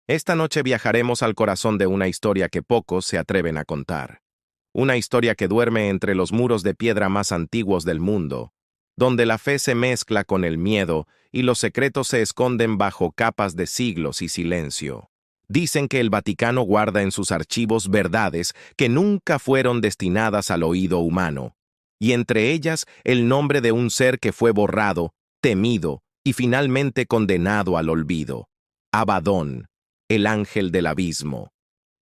Esta noche viajaremos al corazón de una historia que pocos se atreven a contar. Una historia que duerme entre los muros de piedra más antiguos del mundo, donde la fe se mezcla con el miedo y los secretos se esconden bajo capas de siglos y silencio. Dicen que el Vaticano guarda en sus archivos verdades que nunca fueron destinadas al oído humano, y entre ellas el nombre de un ser que fue borrado, temido y finalmente condenado al olvido: Abadón, el ángel del abismo.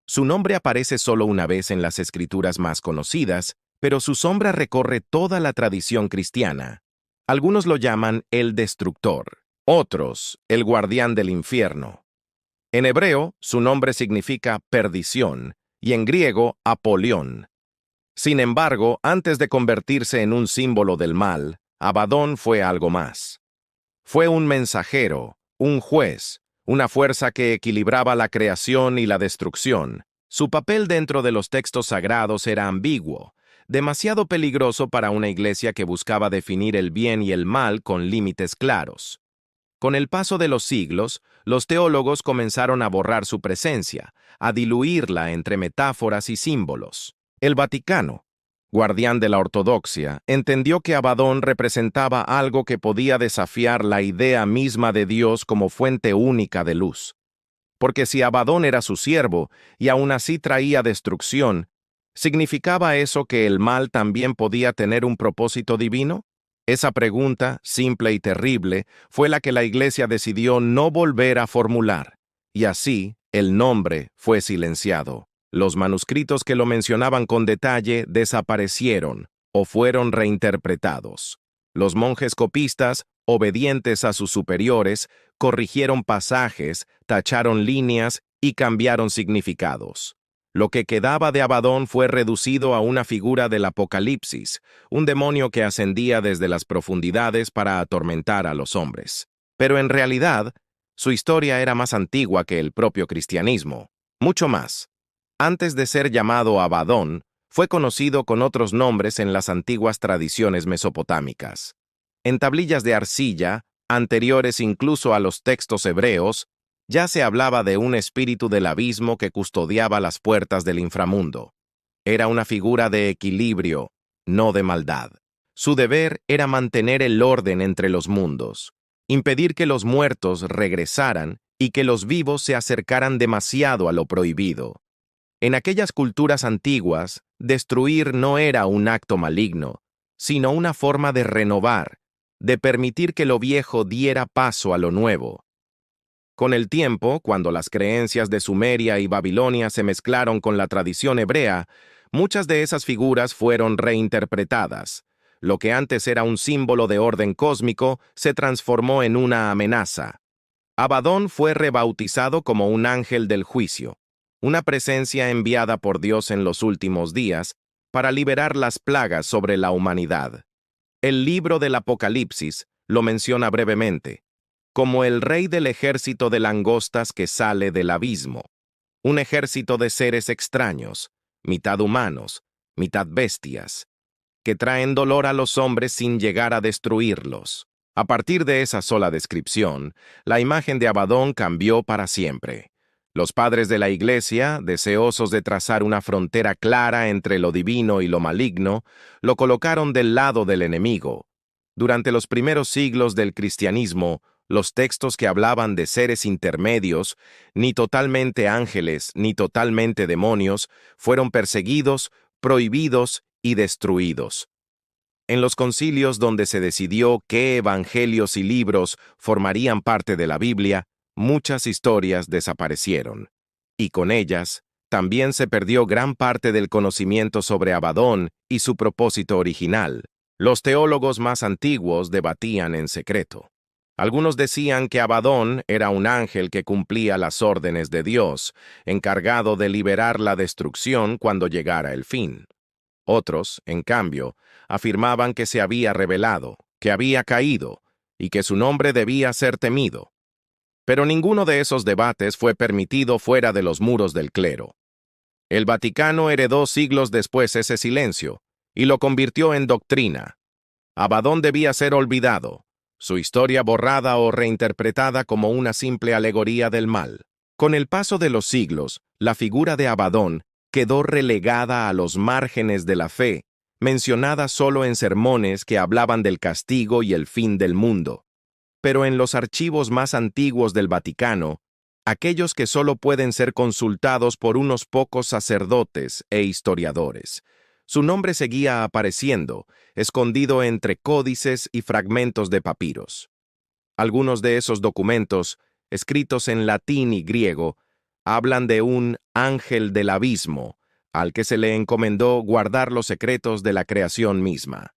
Su nombre aparece solo una vez en las escrituras más conocidas, pero su sombra recorre toda la tradición cristiana. Algunos lo llaman el destructor, otros el guardián del infierno. En hebreo, su nombre significa perdición, y en griego, Apolión. Sin embargo, antes de convertirse en un símbolo del mal, Abadón fue algo más. Fue un mensajero, un juez, una fuerza que equilibraba la creación y la destrucción. Su papel dentro de los textos sagrados era ambiguo, demasiado peligroso para una iglesia que buscaba definir el bien y el mal con límites claros. Con el paso de los siglos, los teólogos comenzaron a borrar su presencia, a diluirla entre metáforas y símbolos. El Vaticano, guardián de la ortodoxia, entendió que Abadón representaba algo que podía desafiar la idea misma de Dios como fuente única de luz. Porque si Abadón era su siervo y aún así traía destrucción, ¿significaba eso que el mal también podía tener un propósito divino? Esa pregunta, simple y terrible, fue la que la Iglesia decidió no volver a formular, y así el nombre fue silenciado. Los manuscritos que lo mencionaban con detalle desaparecieron o fueron reinterpretados. Los monjes copistas, obedientes a sus superiores, corrigieron pasajes, tacharon líneas y cambiaron significados. Lo que quedaba de Abadón fue reducido a una figura del Apocalipsis, un demonio que ascendía desde las profundidades para atormentar a los hombres. Pero en realidad, su historia era más antigua que el propio cristianismo, mucho más. Antes de ser llamado Abadón, fue conocido con otros nombres en las antiguas tradiciones mesopotámicas. En tablillas de arcilla, anteriores incluso a los textos hebreos, ya se hablaba de un espíritu del abismo que custodiaba las puertas del inframundo. Era una figura de equilibrio, no de maldad. Su deber era mantener el orden entre los mundos, impedir que los muertos regresaran y que los vivos se acercaran demasiado a lo prohibido. En aquellas culturas antiguas, destruir no era un acto maligno, sino una forma de renovar, de permitir que lo viejo diera paso a lo nuevo. Con el tiempo, cuando las creencias de Sumeria y Babilonia se mezclaron con la tradición hebrea, muchas de esas figuras fueron reinterpretadas. Lo que antes era un símbolo de orden cósmico se transformó en una amenaza. Abadón fue rebautizado como un ángel del juicio, una presencia enviada por Dios en los últimos días para liberar las plagas sobre la humanidad. El libro del Apocalipsis lo menciona brevemente, como el rey del ejército de langostas que sale del abismo, un ejército de seres extraños, mitad humanos, mitad bestias, que traen dolor a los hombres sin llegar a destruirlos. A partir de esa sola descripción, la imagen de Abadón cambió para siempre. Los padres de la Iglesia, deseosos de trazar una frontera clara entre lo divino y lo maligno, lo colocaron del lado del enemigo. Durante los primeros siglos del cristianismo, los textos que hablaban de seres intermedios, ni totalmente ángeles ni totalmente demonios, fueron perseguidos, prohibidos y destruidos. En los concilios donde se decidió qué evangelios y libros formarían parte de la Biblia, muchas historias desaparecieron. Y con ellas, también se perdió gran parte del conocimiento sobre Abadón y su propósito original. Los teólogos más antiguos debatían en secreto. Algunos decían que Abadón era un ángel que cumplía las órdenes de Dios, encargado de liberar la destrucción cuando llegara el fin. Otros, en cambio, afirmaban que se había rebelado, que había caído, y que su nombre debía ser temido. Pero ninguno de esos debates fue permitido fuera de los muros del clero. El Vaticano heredó siglos después ese silencio, y lo convirtió en doctrina. Abadón debía ser olvidado, su historia borrada o reinterpretada como una simple alegoría del mal. Con el paso de los siglos, la figura de Abadón quedó relegada a los márgenes de la fe, mencionada solo en sermones que hablaban del castigo y el fin del mundo. Pero en los archivos más antiguos del Vaticano, aquellos que solo pueden ser consultados por unos pocos sacerdotes e historiadores, su nombre seguía apareciendo, escondido entre códices y fragmentos de papiros. Algunos de esos documentos, escritos en latín y griego, hablan de un ángel del abismo, al que se le encomendó guardar los secretos de la creación misma.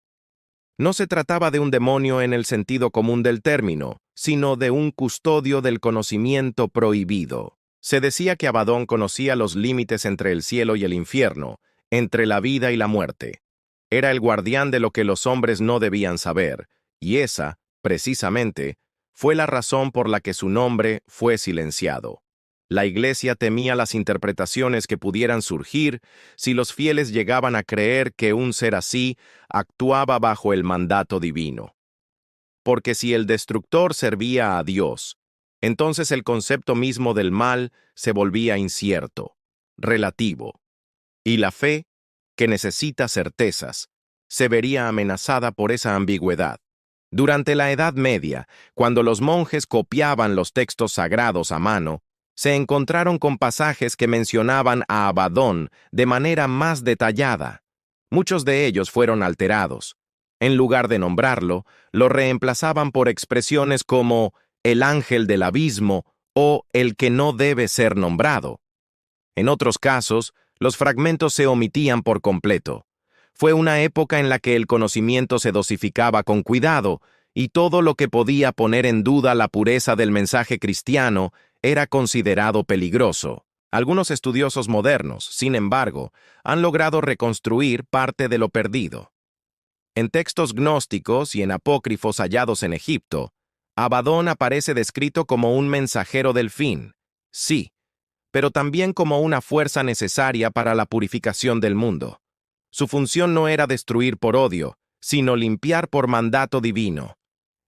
No se trataba de un demonio en el sentido común del término, sino de un custodio del conocimiento prohibido. Se decía que Abadón conocía los límites entre el cielo y el infierno, entre la vida y la muerte. Era el guardián de lo que los hombres no debían saber, y esa, precisamente, fue la razón por la que su nombre fue silenciado. La Iglesia temía las interpretaciones que pudieran surgir si los fieles llegaban a creer que un ser así actuaba bajo el mandato divino. Porque si el destructor servía a Dios, entonces el concepto mismo del mal se volvía incierto, relativo, y la fe, que necesita certezas, se vería amenazada por esa ambigüedad. Durante la Edad Media, cuando los monjes copiaban los textos sagrados a mano, se encontraron con pasajes que mencionaban a Abadón de manera más detallada. Muchos de ellos fueron alterados. En lugar de nombrarlo, lo reemplazaban por expresiones como el ángel del abismo o el que no debe ser nombrado. En otros casos, los fragmentos se omitían por completo. Fue una época en la que el conocimiento se dosificaba con cuidado, y todo lo que podía poner en duda la pureza del mensaje cristiano era considerado peligroso. Algunos estudiosos modernos, sin embargo, han logrado reconstruir parte de lo perdido. En textos gnósticos y en apócrifos hallados en Egipto, Abadón aparece descrito como un mensajero del fin, sí, pero también como una fuerza necesaria para la purificación del mundo. Su función no era destruir por odio, sino limpiar por mandato divino.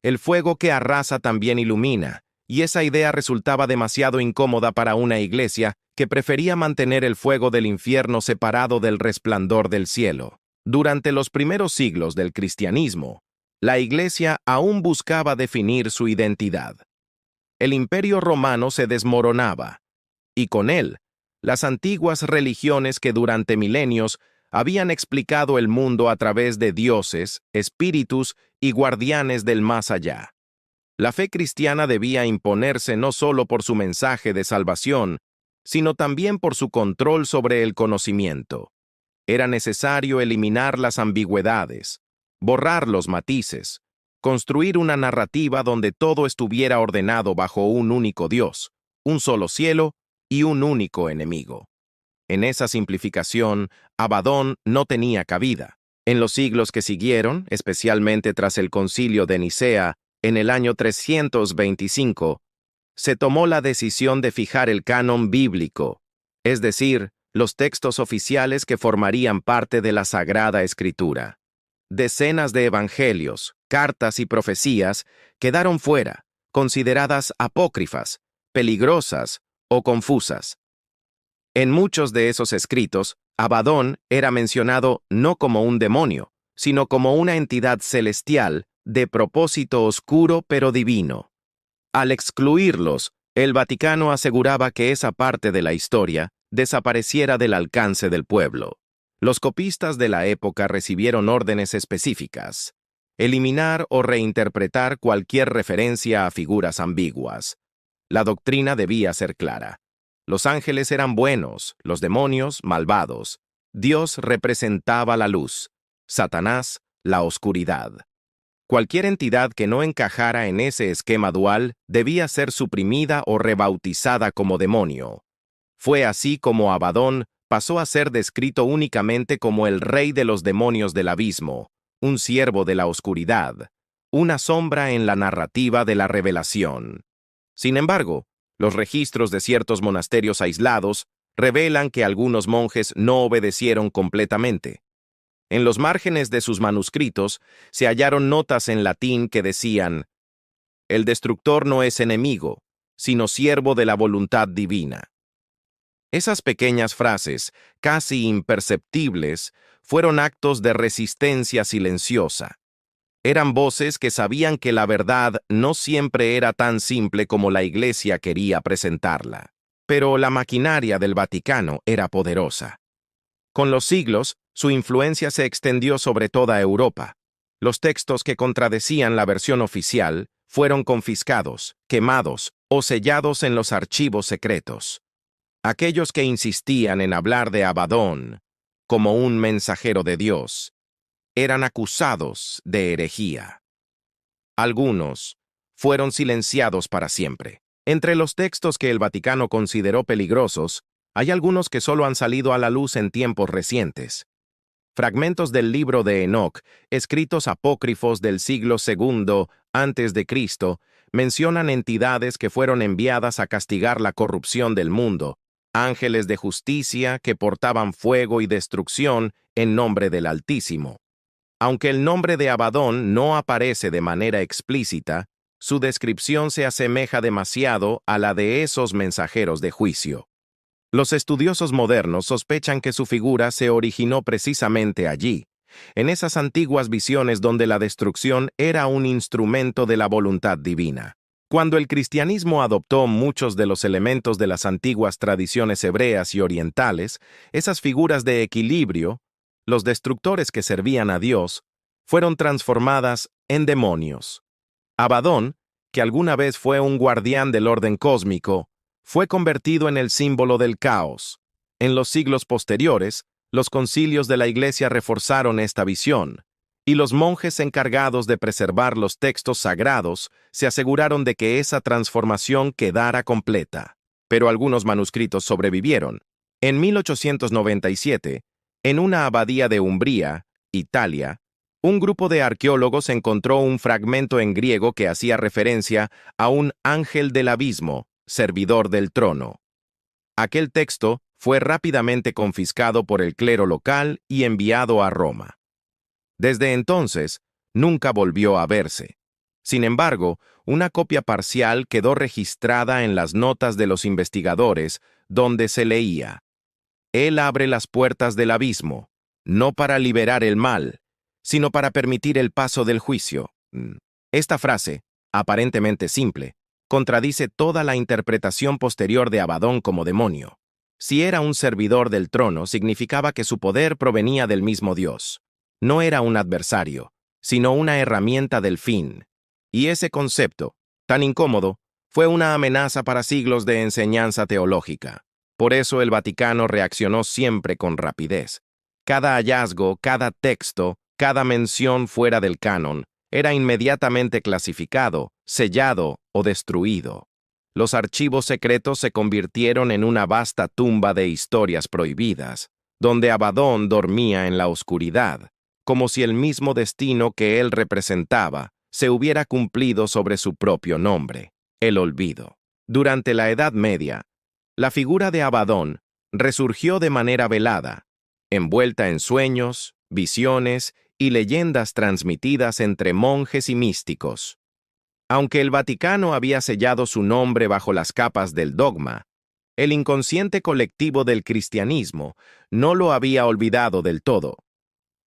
El fuego que arrasa también ilumina, y esa idea resultaba demasiado incómoda para una iglesia que prefería mantener el fuego del infierno separado del resplandor del cielo. Durante los primeros siglos del cristianismo, la iglesia aún buscaba definir su identidad. El imperio romano se desmoronaba, y con él, las antiguas religiones que durante milenios habían explicado el mundo a través de dioses, espíritus y guardianes del más allá. La fe cristiana debía imponerse no solo por su mensaje de salvación, sino también por su control sobre el conocimiento. Era necesario eliminar las ambigüedades, borrar los matices, construir una narrativa donde todo estuviera ordenado bajo un único Dios, un solo cielo y un único enemigo. En esa simplificación, Abadón no tenía cabida. En los siglos que siguieron, especialmente tras el Concilio de Nicea, en el año 325, se tomó la decisión de fijar el canon bíblico, es decir, los textos oficiales que formarían parte de la Sagrada Escritura. Decenas de evangelios, cartas y profecías quedaron fuera, consideradas apócrifas, peligrosas o confusas. En muchos de esos escritos, Abadón era mencionado no como un demonio, sino como una entidad celestial de propósito oscuro pero divino. Al excluirlos, el Vaticano aseguraba que esa parte de la historia desapareciera del alcance del pueblo. Los copistas de la época recibieron órdenes específicas: eliminar o reinterpretar cualquier referencia a figuras ambiguas. La doctrina debía ser clara. Los ángeles eran buenos, los demonios malvados. Dios representaba la luz, Satanás la oscuridad. Cualquier entidad que no encajara en ese esquema dual debía ser suprimida o rebautizada como demonio. Fue así como Abadón pasó a ser descrito únicamente como el rey de los demonios del abismo, un siervo de la oscuridad, una sombra en la narrativa de la revelación. Sin embargo, los registros de ciertos monasterios aislados revelan que algunos monjes no obedecieron completamente. En los márgenes de sus manuscritos se hallaron notas en latín que decían: «El destructor no es enemigo, sino siervo de la voluntad divina. Esas pequeñas frases, casi imperceptibles, fueron actos de resistencia silenciosa. Eran voces que sabían que la verdad no siempre era tan simple como la Iglesia quería presentarla. Pero la maquinaria del Vaticano era poderosa. Con los siglos, su influencia se extendió sobre toda Europa. Los textos que contradecían la versión oficial fueron confiscados, quemados o sellados en los archivos secretos. Aquellos que insistían en hablar de Abadón como un mensajero de Dios eran acusados de herejía. Algunos fueron silenciados para siempre. Entre los textos que el Vaticano consideró peligrosos, hay algunos que solo han salido a la luz en tiempos recientes. Fragmentos del libro de Enoc, escritos apócrifos del siglo II a.C., mencionan entidades que fueron enviadas a castigar la corrupción del mundo, ángeles de justicia que portaban fuego y destrucción en nombre del Altísimo. Aunque el nombre de Abadón no aparece de manera explícita, su descripción se asemeja demasiado a la de esos mensajeros de juicio. Los estudiosos modernos sospechan que su figura se originó precisamente allí, en esas antiguas visiones donde la destrucción era un instrumento de la voluntad divina. Cuando el cristianismo adoptó muchos de los elementos de las antiguas tradiciones hebreas y orientales, esas figuras de equilibrio, los destructores que servían a Dios, fueron transformadas en demonios. Abadón, que alguna vez fue un guardián del orden cósmico, fue convertido en el símbolo del caos. En los siglos posteriores, los concilios de la Iglesia reforzaron esta visión, y los monjes encargados de preservar los textos sagrados se aseguraron de que esa transformación quedara completa. Pero algunos manuscritos sobrevivieron. En 1897, en una abadía de Umbría, Italia, un grupo de arqueólogos encontró un fragmento en griego que hacía referencia a un ángel del abismo, servidor del trono. Aquel texto fue rápidamente confiscado por el clero local y enviado a Roma. Desde entonces, nunca volvió a verse. Sin embargo, una copia parcial quedó registrada en las notas de los investigadores, donde se leía: Él abre las puertas del abismo, no para liberar el mal, sino para permitir el paso del juicio. Esta frase, aparentemente simple, contradice toda la interpretación posterior de Abadón como demonio. Si era un servidor del trono, significaba que su poder provenía del mismo Dios. No era un adversario, sino una herramienta del fin. Y ese concepto, tan incómodo, fue una amenaza para siglos de enseñanza teológica. Por eso el Vaticano reaccionó siempre con rapidez. Cada hallazgo, cada texto, cada mención fuera del canon, era inmediatamente clasificado, sellado o destruido. Los archivos secretos se convirtieron en una vasta tumba de historias prohibidas, donde Abadón dormía en la oscuridad, como si el mismo destino que él representaba se hubiera cumplido sobre su propio nombre, el olvido. Durante la Edad Media, la figura de Abadón resurgió de manera velada, envuelta en sueños, visiones y leyendas transmitidas entre monjes y místicos. Aunque el Vaticano había sellado su nombre bajo las capas del dogma, el inconsciente colectivo del cristianismo no lo había olvidado del todo.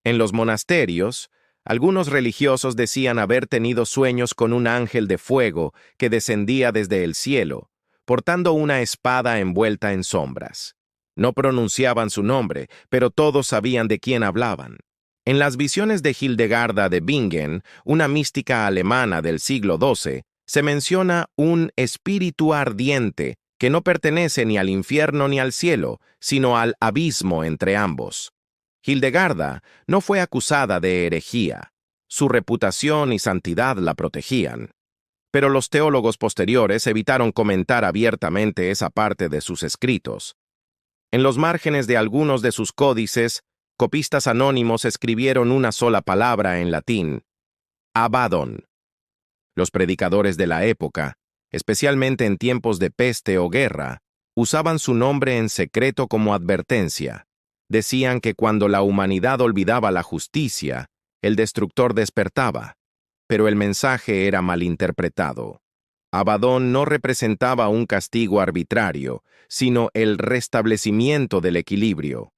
En los monasterios, algunos religiosos decían haber tenido sueños con un ángel de fuego que descendía desde el cielo, portando una espada envuelta en sombras. No pronunciaban su nombre, pero todos sabían de quién hablaban. En las visiones de Hildegarda de Bingen, una mística alemana del siglo XII, se menciona un espíritu ardiente que no pertenece ni al infierno ni al cielo, sino al abismo entre ambos. Hildegarda no fue acusada de herejía. Su reputación y santidad la protegían. Pero los teólogos posteriores evitaron comentar abiertamente esa parte de sus escritos. En los márgenes de algunos de sus códices, copistas anónimos escribieron una sola palabra en latín: Abadón. Los predicadores de la época, especialmente en tiempos de peste o guerra, usaban su nombre en secreto como advertencia. Decían que cuando la humanidad olvidaba la justicia, el destructor despertaba, pero el mensaje era malinterpretado. Abadón no representaba un castigo arbitrario, sino el restablecimiento del equilibrio.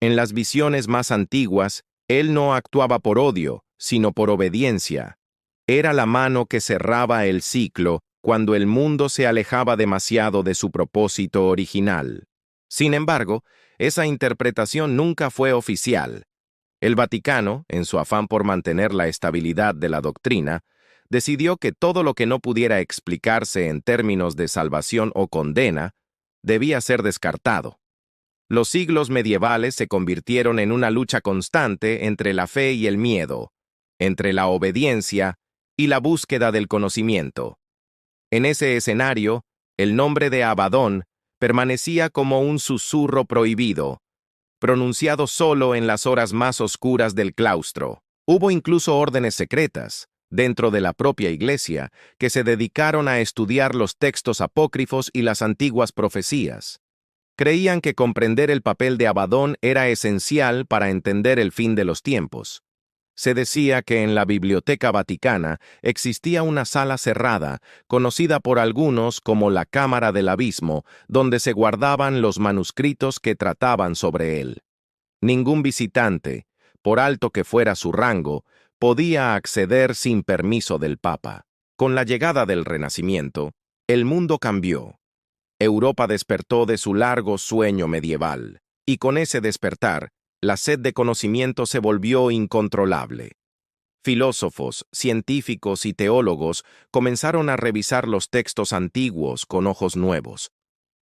En las visiones más antiguas, él no actuaba por odio, sino por obediencia. Era la mano que cerraba el ciclo cuando el mundo se alejaba demasiado de su propósito original. Sin embargo, esa interpretación nunca fue oficial. El Vaticano, en su afán por mantener la estabilidad de la doctrina, decidió que todo lo que no pudiera explicarse en términos de salvación o condena debía ser descartado. Los siglos medievales se convirtieron en una lucha constante entre la fe y el miedo, entre la obediencia y la búsqueda del conocimiento. En ese escenario, el nombre de Abadón permanecía como un susurro prohibido, pronunciado solo en las horas más oscuras del claustro. Hubo incluso órdenes secretas, dentro de la propia iglesia, que se dedicaron a estudiar los textos apócrifos y las antiguas profecías. Creían que comprender el papel de Abadón era esencial para entender el fin de los tiempos. Se decía que en la Biblioteca Vaticana existía una sala cerrada, conocida por algunos como la Cámara del Abismo, donde se guardaban los manuscritos que trataban sobre él. Ningún visitante, por alto que fuera su rango, podía acceder sin permiso del Papa. Con la llegada del Renacimiento, el mundo cambió. Europa despertó de su largo sueño medieval, y con ese despertar, la sed de conocimiento se volvió incontrolable. Filósofos, científicos y teólogos comenzaron a revisar los textos antiguos con ojos nuevos.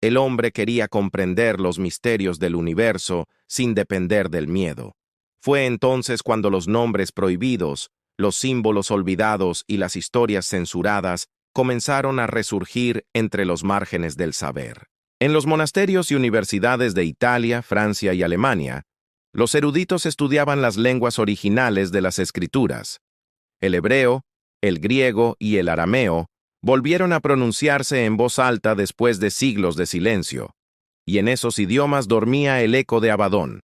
El hombre quería comprender los misterios del universo sin depender del miedo. Fue entonces cuando los nombres prohibidos, los símbolos olvidados y las historias censuradas comenzaron a resurgir entre los márgenes del saber. En los monasterios y universidades de Italia, Francia y Alemania, los eruditos estudiaban las lenguas originales de las escrituras. El hebreo, el griego y el arameo volvieron a pronunciarse en voz alta después de siglos de silencio, y en esos idiomas dormía el eco de Abadón.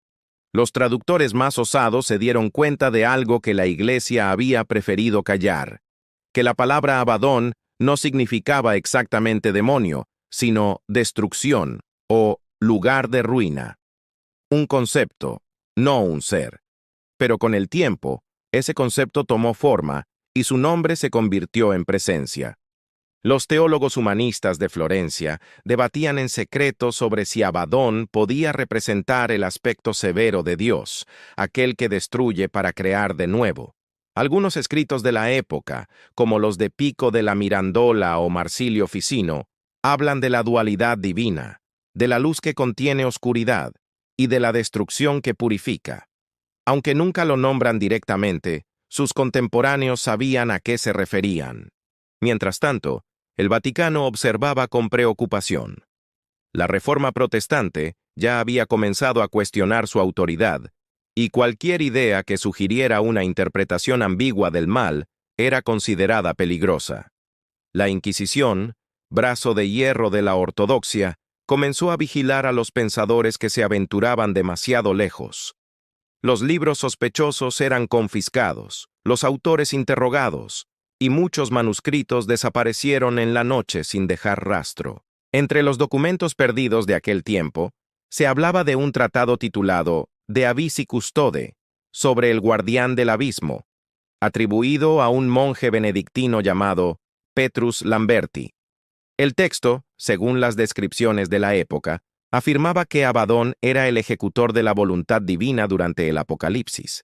Los traductores más osados se dieron cuenta de algo que la Iglesia había preferido callar, que la palabra Abadón no significaba exactamente demonio, sino destrucción o lugar de ruina. Un concepto, no un ser. Pero con el tiempo, ese concepto tomó forma y su nombre se convirtió en presencia. Los teólogos humanistas de Florencia debatían en secreto sobre si Abadón podía representar el aspecto severo de Dios, aquel que destruye para crear de nuevo. Algunos escritos de la época, como los de Pico de la Mirandola o Marsilio Ficino, hablan de la dualidad divina, de la luz que contiene oscuridad y de la destrucción que purifica. Aunque nunca lo nombran directamente, sus contemporáneos sabían a qué se referían. Mientras tanto, el Vaticano observaba con preocupación. La Reforma protestante ya había comenzado a cuestionar su autoridad, y cualquier idea que sugiriera una interpretación ambigua del mal era considerada peligrosa. La Inquisición, brazo de hierro de la ortodoxia, comenzó a vigilar a los pensadores que se aventuraban demasiado lejos. Los libros sospechosos eran confiscados, los autores interrogados, y muchos manuscritos desaparecieron en la noche sin dejar rastro. Entre los documentos perdidos de aquel tiempo, se hablaba de un tratado titulado De Abysi Custode, sobre el guardián del abismo, atribuido a un monje benedictino llamado Petrus Lamberti. El texto, según las descripciones de la época, afirmaba que Abadón era el ejecutor de la voluntad divina durante el Apocalipsis,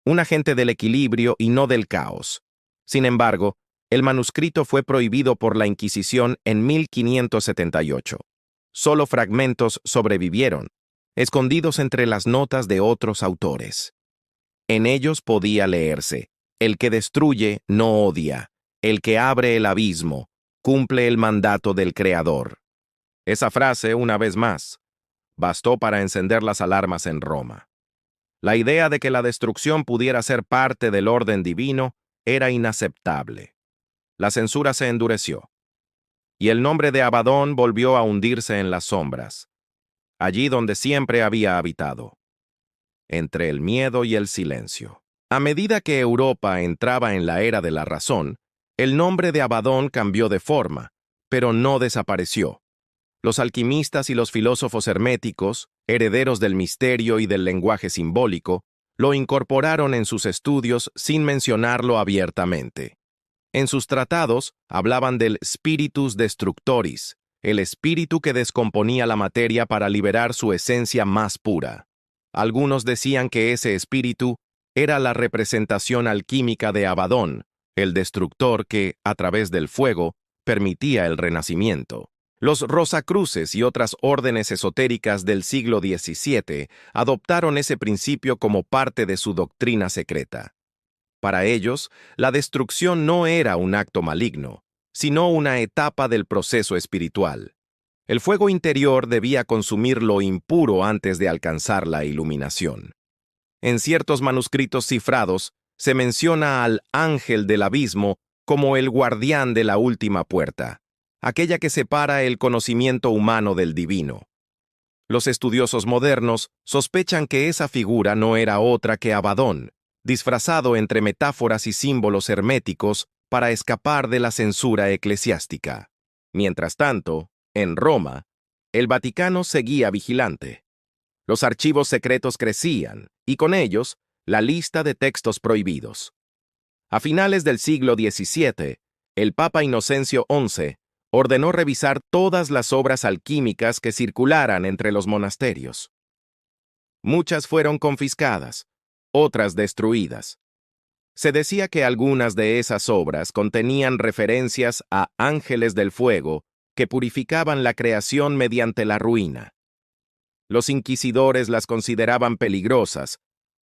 un agente del equilibrio y no del caos. Sin embargo, el manuscrito fue prohibido por la Inquisición en 1578. Solo fragmentos sobrevivieron, escondidos entre las notas de otros autores. En ellos podía leerse: el que destruye no odia, el que abre el abismo cumple el mandato del Creador. Esa frase, una vez más, bastó para encender las alarmas en Roma. La idea de que la destrucción pudiera ser parte del orden divino era inaceptable. La censura se endureció, y el nombre de Abadón volvió a hundirse en las sombras, allí donde siempre había habitado, entre el miedo y el silencio. A medida que Europa entraba en la era de la razón, El nombre de Abadón cambió de forma, pero no desapareció. Los alquimistas y los filósofos herméticos, herederos del misterio y del lenguaje simbólico, lo incorporaron en sus estudios sin mencionarlo abiertamente. En sus tratados hablaban del spiritus destructoris, el espíritu que descomponía la materia para liberar su esencia más pura. Algunos decían que ese espíritu era la representación alquímica de Abadón, el destructor que, a través del fuego, permitía el renacimiento. Los Rosacruces y otras órdenes esotéricas del siglo XVII adoptaron ese principio como parte de su doctrina secreta. Para ellos, la destrucción no era un acto maligno, sino una etapa del proceso espiritual. El fuego interior debía consumir lo impuro antes de alcanzar la iluminación. En ciertos manuscritos cifrados, se menciona al ángel del abismo como el guardián de la última puerta, aquella que separa el conocimiento humano del divino. Los estudiosos modernos sospechan que esa figura no era otra que Abadón, disfrazado entre metáforas y símbolos herméticos para escapar de la censura eclesiástica. Mientras tanto, en Roma, el Vaticano seguía vigilante. Los archivos secretos crecían, y con ellos, la lista de textos prohibidos. A finales del siglo XVII, el Papa Inocencio XI ordenó revisar todas las obras alquímicas que circularan entre los monasterios. Muchas fueron confiscadas, otras destruidas. Se decía que algunas de esas obras contenían referencias a ángeles del fuego que purificaban la creación mediante la ruina. Los inquisidores las consideraban peligrosas,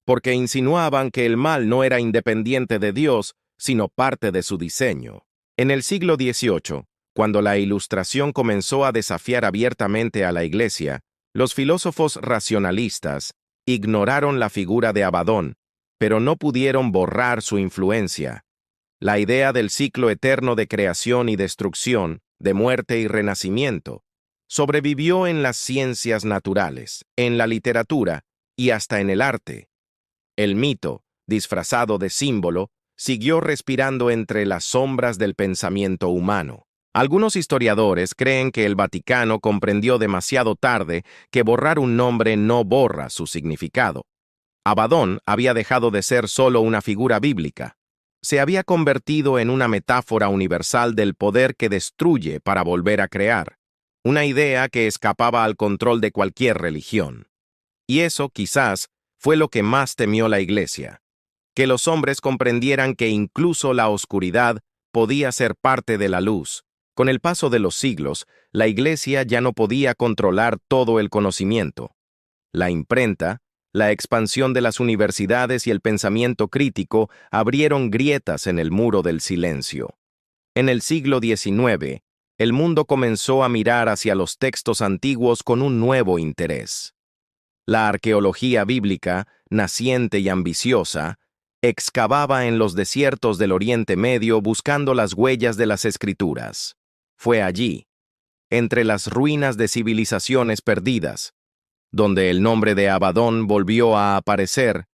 porque insinuaban que el mal no era independiente de Dios, sino parte de su diseño. En el siglo XVIII, cuando la Ilustración comenzó a desafiar abiertamente a la Iglesia, los filósofos racionalistas ignoraron la figura de Abadón, pero no pudieron borrar su influencia. La idea del ciclo eterno de creación y destrucción, de muerte y renacimiento, sobrevivió en las ciencias naturales, en la literatura y hasta en el arte. El mito, disfrazado de símbolo, siguió respirando entre las sombras del pensamiento humano. Algunos historiadores creen que el Vaticano comprendió demasiado tarde que borrar un nombre no borra su significado. Abadón había dejado de ser solo una figura bíblica. Se había convertido en una metáfora universal del poder que destruye para volver a crear, una idea que escapaba al control de cualquier religión. Y eso, quizás, fue lo que más temió la Iglesia, que los hombres comprendieran que incluso la oscuridad podía ser parte de la luz. Con el paso de los siglos, la Iglesia ya no podía controlar todo el conocimiento. La imprenta, la expansión de las universidades y el pensamiento crítico abrieron grietas en el muro del silencio. En el siglo XIX, el mundo comenzó a mirar hacia los textos antiguos con un nuevo interés. La arqueología bíblica, naciente y ambiciosa, excavaba en los desiertos del Oriente Medio buscando las huellas de las Escrituras. Fue allí, entre las ruinas de civilizaciones perdidas, donde el nombre de Abadón volvió a aparecer,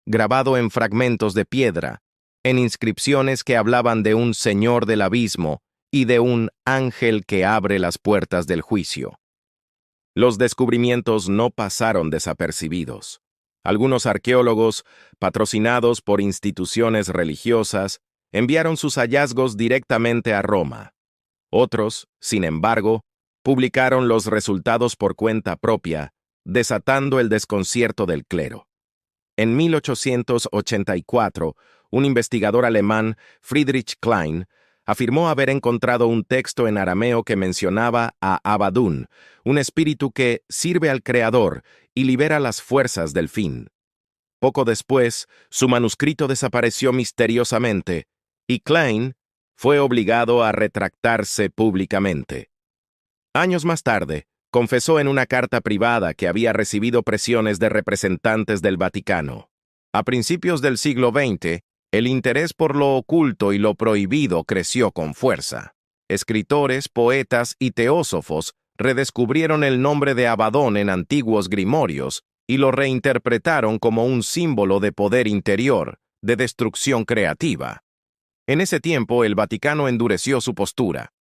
grabado en fragmentos de piedra, en inscripciones que hablaban de un señor del abismo y de un ángel que abre las puertas del juicio. Los descubrimientos no pasaron desapercibidos. Algunos arqueólogos, patrocinados por instituciones religiosas, enviaron sus hallazgos directamente a Roma. Otros, sin embargo, publicaron los resultados por cuenta propia, desatando el desconcierto del clero. En 1884, un investigador alemán, Friedrich Klein, afirmó haber encontrado un texto en arameo que mencionaba a Abadún, un espíritu que sirve al Creador y libera las fuerzas del fin. Poco después, su manuscrito desapareció misteriosamente, y Klein fue obligado a retractarse públicamente. Años más tarde, confesó en una carta privada que había recibido presiones de representantes del Vaticano. A principios del siglo XX, el interés por lo oculto y lo prohibido creció con fuerza. Escritores, poetas y teósofos redescubrieron el nombre de Abadón en antiguos grimorios y lo reinterpretaron como un símbolo de poder interior, de destrucción creativa. En ese tiempo, el Vaticano endureció su postura.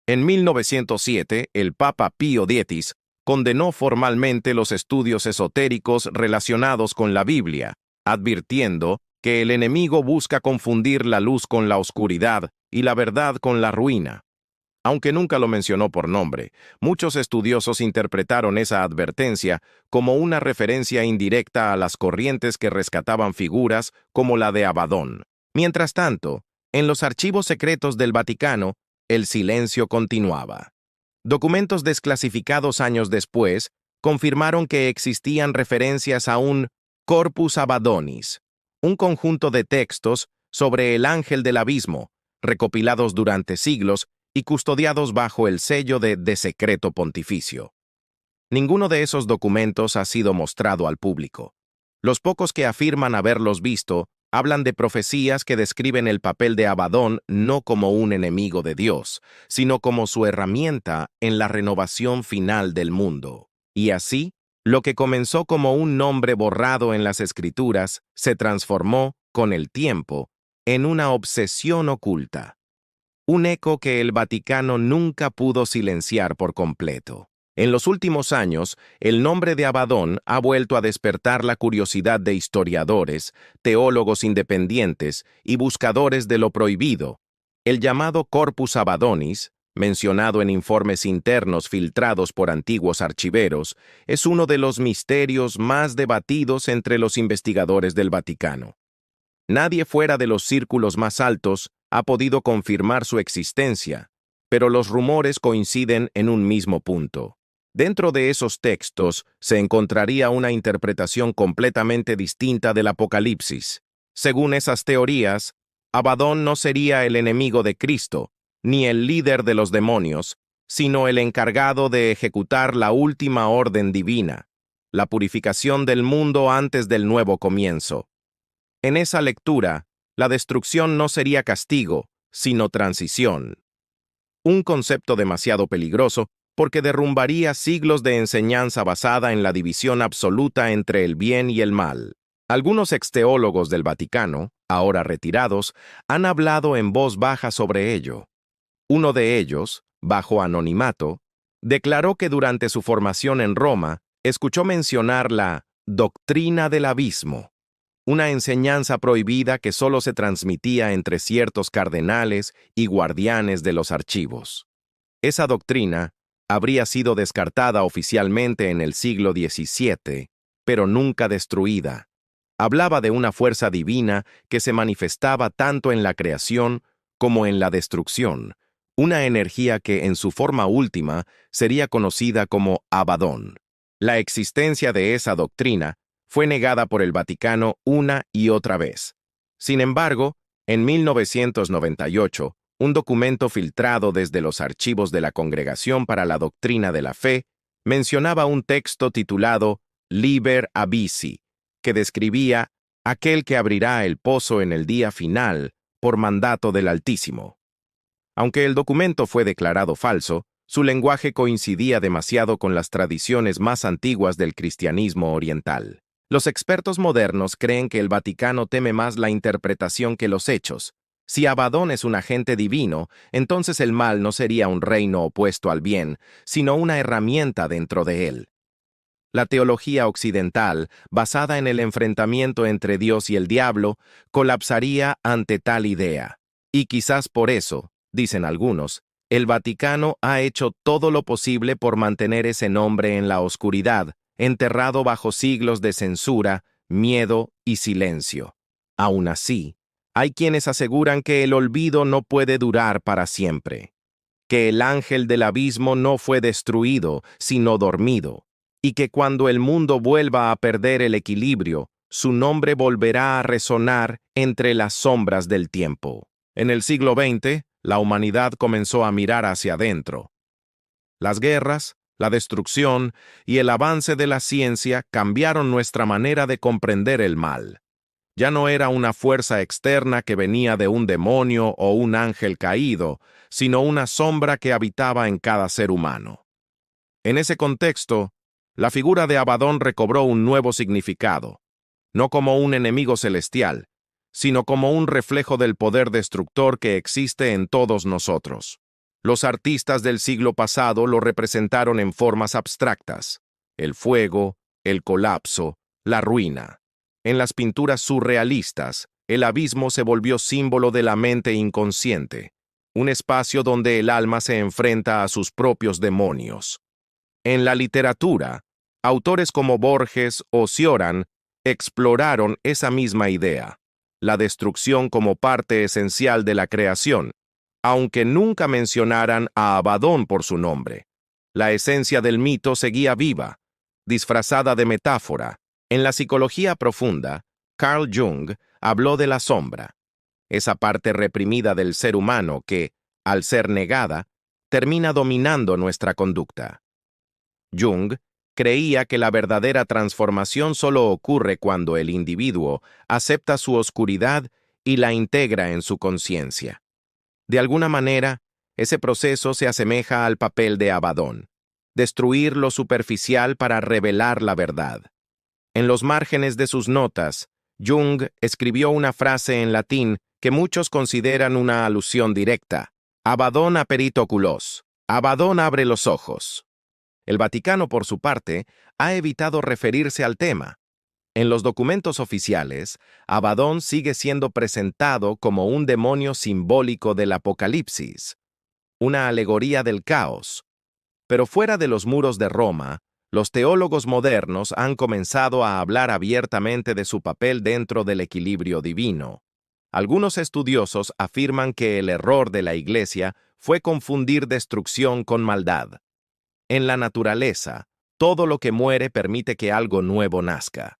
En 1907, el Papa Pío X condenó formalmente los estudios esotéricos relacionados con la Biblia, advirtiendo que el enemigo busca confundir la luz con la oscuridad y la verdad con la ruina. Aunque nunca lo mencionó por nombre, muchos estudiosos interpretaron esa advertencia como una referencia indirecta a las corrientes que rescataban figuras como la de Abadón. Mientras tanto, en los archivos secretos del Vaticano, el silencio continuaba. Documentos desclasificados años después confirmaron que existían referencias a un Corpus Abadonis, un conjunto de textos sobre el ángel del abismo, recopilados durante siglos y custodiados bajo el sello de secreto pontificio. Ninguno de esos documentos ha sido mostrado al público. Los pocos que afirman haberlos visto hablan de profecías que describen el papel de Abadón no como un enemigo de Dios, sino como su herramienta en la renovación final del mundo. Y así, lo que comenzó como un nombre borrado en las Escrituras se transformó, con el tiempo, en una obsesión oculta. Un eco que el Vaticano nunca pudo silenciar por completo. En los últimos años, el nombre de Abadón ha vuelto a despertar la curiosidad de historiadores, teólogos independientes y buscadores de lo prohibido. El llamado Corpus Abadonis, mencionado en informes internos filtrados por antiguos archiveros, es uno de los misterios más debatidos entre los investigadores del Vaticano. Nadie fuera de los círculos más altos ha podido confirmar su existencia, pero los rumores coinciden en un mismo punto. Dentro de esos textos se encontraría una interpretación completamente distinta del Apocalipsis. Según esas teorías, Abadón no sería el enemigo de Cristo, ni el líder de los demonios, sino el encargado de ejecutar la última orden divina, la purificación del mundo antes del nuevo comienzo. En esa lectura, la destrucción no sería castigo, sino transición. Un concepto demasiado peligroso porque derrumbaría siglos de enseñanza basada en la división absoluta entre el bien y el mal. Algunos exteólogos del Vaticano, ahora retirados, han hablado en voz baja sobre ello. Uno de ellos, bajo anonimato, declaró que durante su formación en Roma, escuchó mencionar la doctrina del abismo, una enseñanza prohibida que solo se transmitía entre ciertos cardenales y guardianes de los archivos. Esa doctrina habría sido descartada oficialmente en el siglo XVII, pero nunca destruida. Hablaba de una fuerza divina que se manifestaba tanto en la creación como en la destrucción, una energía que en su forma última sería conocida como Abadón. La existencia de esa doctrina fue negada por el Vaticano una y otra vez. Sin embargo, en 1998, un documento filtrado desde los archivos de la Congregación para la Doctrina de la Fe mencionaba un texto titulado Liber Abyssi, que describía aquel que abrirá el pozo en el día final por mandato del Altísimo. Aunque el documento fue declarado falso, su lenguaje coincidía demasiado con las tradiciones más antiguas del cristianismo oriental. Los expertos modernos creen que el Vaticano teme más la interpretación que los hechos. Si Abadón es un agente divino, entonces el mal no sería un reino opuesto al bien, sino una herramienta dentro de él. La teología occidental, basada en el enfrentamiento entre Dios y el diablo, colapsaría ante tal idea. Y quizás por eso, dicen algunos, el Vaticano ha hecho todo lo posible por mantener ese nombre en la oscuridad, enterrado bajo siglos de censura, miedo y silencio. Aún así, hay quienes aseguran que el olvido no puede durar para siempre, que el ángel del abismo no fue destruido, sino dormido, y que cuando el mundo vuelva a perder el equilibrio, su nombre volverá a resonar entre las sombras del tiempo. En el siglo XX, la humanidad comenzó a mirar hacia adentro. Las guerras, la destrucción y el avance de la ciencia cambiaron nuestra manera de comprender el mal. Ya no era una fuerza externa que venía de un demonio o un ángel caído, sino una sombra que habitaba en cada ser humano. En ese contexto, la figura de Abadón recobró un nuevo significado, no como un enemigo celestial, sino como un reflejo del poder destructor que existe en todos nosotros. Los artistas del siglo pasado lo representaron en formas abstractas: el fuego, el colapso, la ruina. En las pinturas surrealistas, el abismo se volvió símbolo de la mente inconsciente, un espacio donde el alma se enfrenta a sus propios demonios. En la literatura, autores como Borges o Cioran exploraron esa misma idea, la destrucción como parte esencial de la creación, aunque nunca mencionaran a Abadón por su nombre. La esencia del mito seguía viva, disfrazada de metáfora. En la psicología profunda, Carl Jung habló de la sombra, esa parte reprimida del ser humano que, al ser negada, termina dominando nuestra conducta. Jung creía que la verdadera transformación solo ocurre cuando el individuo acepta su oscuridad y la integra en su conciencia. De alguna manera, ese proceso se asemeja al papel de Abadón: destruir lo superficial para revelar la verdad. En los márgenes de sus notas, Jung escribió una frase en latín que muchos consideran una alusión directa: Abadón aperit oculos, Abadón abre los ojos. El Vaticano, por su parte, ha evitado referirse al tema. En los documentos oficiales, Abadón sigue siendo presentado como un demonio simbólico del Apocalipsis, una alegoría del caos. Pero fuera de los muros de Roma, los teólogos modernos han comenzado a hablar abiertamente de su papel dentro del equilibrio divino. Algunos estudiosos afirman que el error de la Iglesia fue confundir destrucción con maldad. En la naturaleza, todo lo que muere permite que algo nuevo nazca.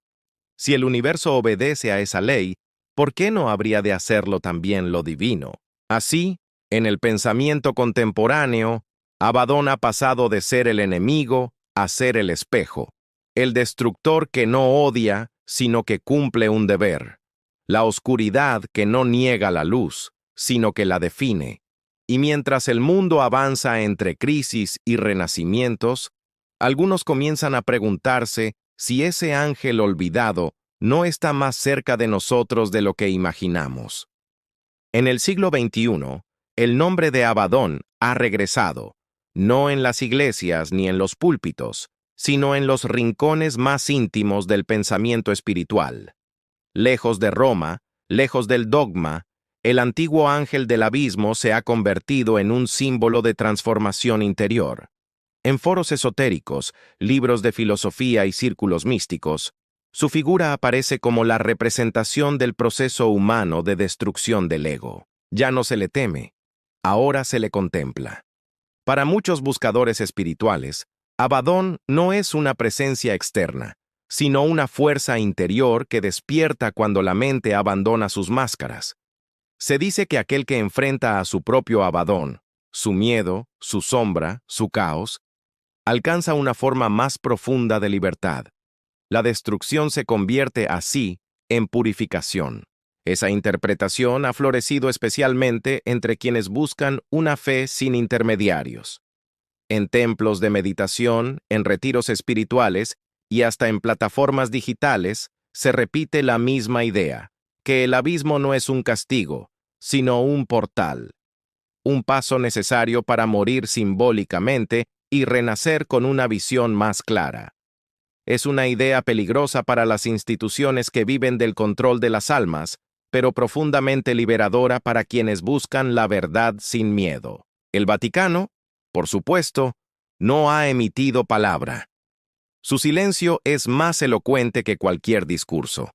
Si el universo obedece a esa ley, ¿por qué no habría de hacerlo también lo divino? Así, en el pensamiento contemporáneo, Abadón ha pasado de ser el enemigo a ser el espejo, el destructor que no odia, sino que cumple un deber, la oscuridad que no niega la luz, sino que la define. Y mientras el mundo avanza entre crisis y renacimientos, algunos comienzan a preguntarse si ese ángel olvidado no está más cerca de nosotros de lo que imaginamos. En el siglo XXI, el nombre de Abadón ha regresado, no en las iglesias ni en los púlpitos, sino en los rincones más íntimos del pensamiento espiritual. Lejos de Roma, lejos del dogma, el antiguo ángel del abismo se ha convertido en un símbolo de transformación interior. En foros esotéricos, libros de filosofía y círculos místicos, su figura aparece como la representación del proceso humano de destrucción del ego. Ya no se le teme, ahora se le contempla. Para muchos buscadores espirituales, Abadón no es una presencia externa, sino una fuerza interior que despierta cuando la mente abandona sus máscaras. Se dice que aquel que enfrenta a su propio Abadón, su miedo, su sombra, su caos, alcanza una forma más profunda de libertad. La destrucción se convierte así en purificación. Esa interpretación ha florecido especialmente entre quienes buscan una fe sin intermediarios. En templos de meditación, en retiros espirituales y hasta en plataformas digitales, se repite la misma idea, que el abismo no es un castigo, sino un portal. Un paso necesario para morir simbólicamente y renacer con una visión más clara. Es una idea peligrosa para las instituciones que viven del control de las almas, pero profundamente liberadora para quienes buscan la verdad sin miedo. El Vaticano, por supuesto, no ha emitido palabra. Su silencio es más elocuente que cualquier discurso.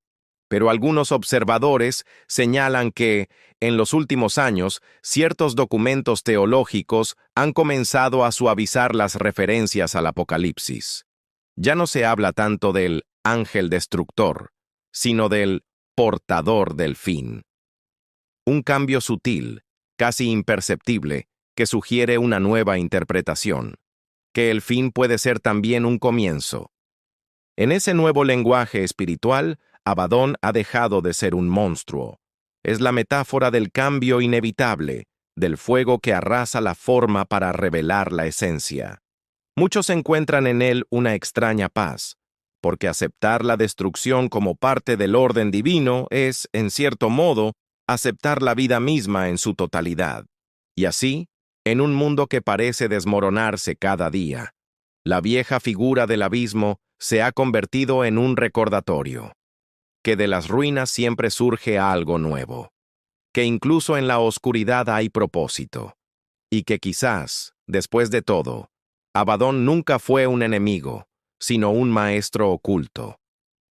Pero algunos observadores señalan que, en los últimos años, ciertos documentos teológicos han comenzado a suavizar las referencias al Apocalipsis. Ya no se habla tanto del ángel destructor, sino del portador del fin. Un cambio sutil, casi imperceptible, que sugiere una nueva interpretación, que el fin puede ser también un comienzo. En ese nuevo lenguaje espiritual, Abadón ha dejado de ser un monstruo. Es la metáfora del cambio inevitable, del fuego que arrasa la forma para revelar la esencia. Muchos encuentran en él una extraña paz, porque aceptar la destrucción como parte del orden divino es, en cierto modo, aceptar la vida misma en su totalidad. Y así, en un mundo que parece desmoronarse cada día, la vieja figura del abismo se ha convertido en un recordatorio, que de las ruinas siempre surge algo nuevo, que incluso en la oscuridad hay propósito, y que quizás, después de todo, Abadón nunca fue un enemigo, sino un maestro oculto.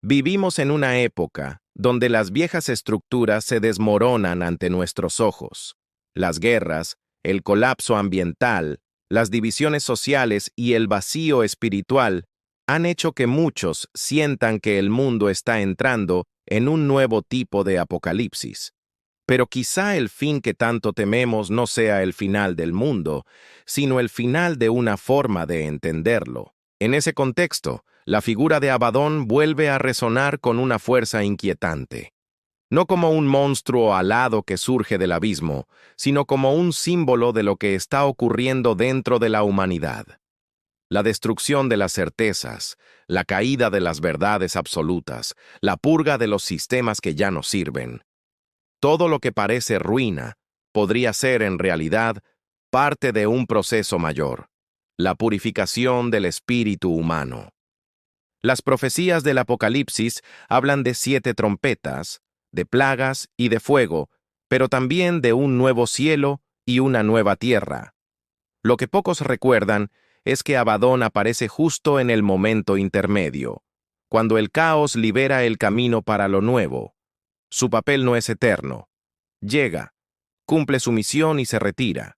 Vivimos en una época donde las viejas estructuras se desmoronan ante nuestros ojos. Las guerras, el colapso ambiental, las divisiones sociales y el vacío espiritual han hecho que muchos sientan que el mundo está entrando en un nuevo tipo de apocalipsis. Pero quizá el fin que tanto tememos no sea el final del mundo, sino el final de una forma de entenderlo. En ese contexto, la figura de Abadón vuelve a resonar con una fuerza inquietante. No como un monstruo alado que surge del abismo, sino como un símbolo de lo que está ocurriendo dentro de la humanidad. La destrucción de las certezas, la caída de las verdades absolutas, la purga de los sistemas que ya no sirven. Todo lo que parece ruina podría ser en realidad parte de un proceso mayor, la purificación del espíritu humano. Las profecías del Apocalipsis hablan de 7 trompetas, de plagas y de fuego, pero también de un nuevo cielo y una nueva tierra. Lo que pocos recuerdan es que Abadón aparece justo en el momento intermedio, cuando el caos libera el camino para lo nuevo. Su papel no es eterno. Llega, cumple su misión y se retira.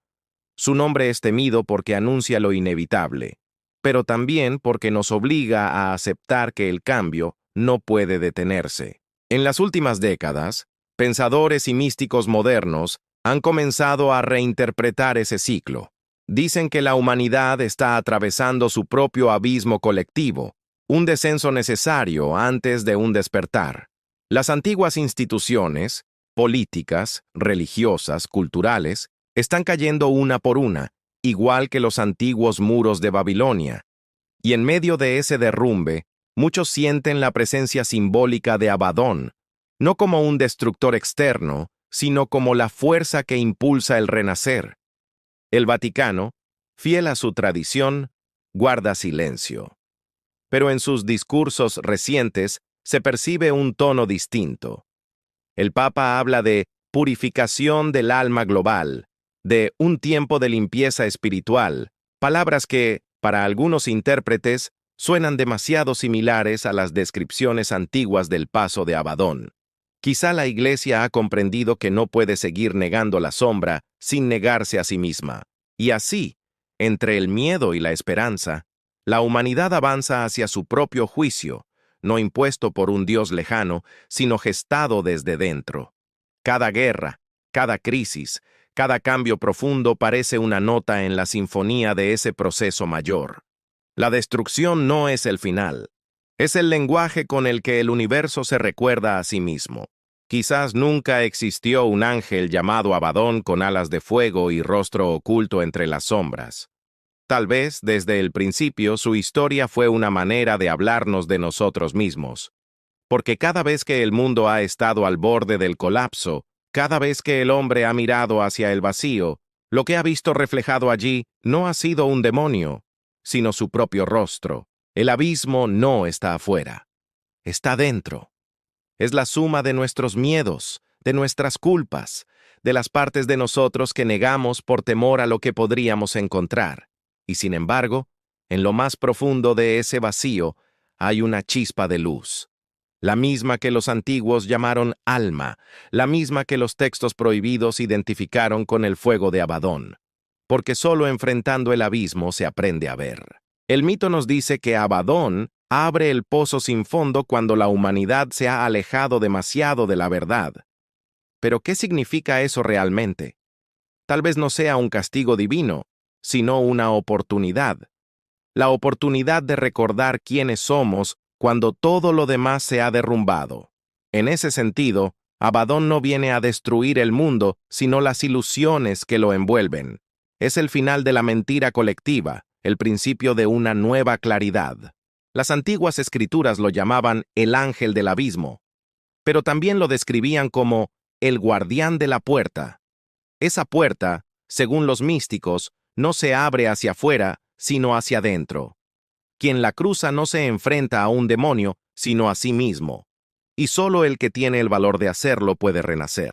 Su nombre es temido porque anuncia lo inevitable, pero también porque nos obliga a aceptar que el cambio no puede detenerse. En las últimas décadas, pensadores y místicos modernos han comenzado a reinterpretar ese ciclo. Dicen que la humanidad está atravesando su propio abismo colectivo, un descenso necesario antes de un despertar. Las antiguas instituciones, políticas, religiosas, culturales, están cayendo una por una, igual que los antiguos muros de Babilonia. Y en medio de ese derrumbe, muchos sienten la presencia simbólica de Abadón, no como un destructor externo, sino como la fuerza que impulsa el renacer. El Vaticano, fiel a su tradición, guarda silencio. Pero en sus discursos recientes se percibe un tono distinto. El Papa habla de purificación del alma global, de un tiempo de limpieza espiritual, palabras que, para algunos intérpretes, suenan demasiado similares a las descripciones antiguas del paso de Abadón. Quizá la Iglesia ha comprendido que no puede seguir negando la sombra sin negarse a sí misma. Y así, entre el miedo y la esperanza, la humanidad avanza hacia su propio juicio, no impuesto por un Dios lejano, sino gestado desde dentro. Cada guerra, cada crisis, cada cambio profundo parece una nota en la sinfonía de ese proceso mayor. La destrucción no es el final. Es el lenguaje con el que el universo se recuerda a sí mismo. Quizás nunca existió un ángel llamado Abadón con alas de fuego y rostro oculto entre las sombras. Tal vez, desde el principio, su historia fue una manera de hablarnos de nosotros mismos. Porque cada vez que el mundo ha estado al borde del colapso, cada vez que el hombre ha mirado hacia el vacío, lo que ha visto reflejado allí no ha sido un demonio, sino su propio rostro. El abismo no está afuera, está dentro. Es la suma de nuestros miedos, de nuestras culpas, de las partes de nosotros que negamos por temor a lo que podríamos encontrar. Y sin embargo, en lo más profundo de ese vacío hay una chispa de luz. La misma que los antiguos llamaron alma, la misma que los textos prohibidos identificaron con el fuego de Abadón. Porque solo enfrentando el abismo se aprende a ver. El mito nos dice que Abadón abre el pozo sin fondo cuando la humanidad se ha alejado demasiado de la verdad. Pero ¿qué significa eso realmente? Tal vez no sea un castigo divino, sino una oportunidad. La oportunidad de recordar quiénes somos cuando todo lo demás se ha derrumbado. En ese sentido, Abadón no viene a destruir el mundo, sino las ilusiones que lo envuelven. Es el final de la mentira colectiva, el principio de una nueva claridad. Las antiguas escrituras lo llamaban el ángel del abismo, pero también lo describían como el guardián de la puerta. Esa puerta, según los místicos, no se abre hacia afuera, sino hacia adentro. Quien la cruza no se enfrenta a un demonio, sino a sí mismo. Y solo el que tiene el valor de hacerlo puede renacer.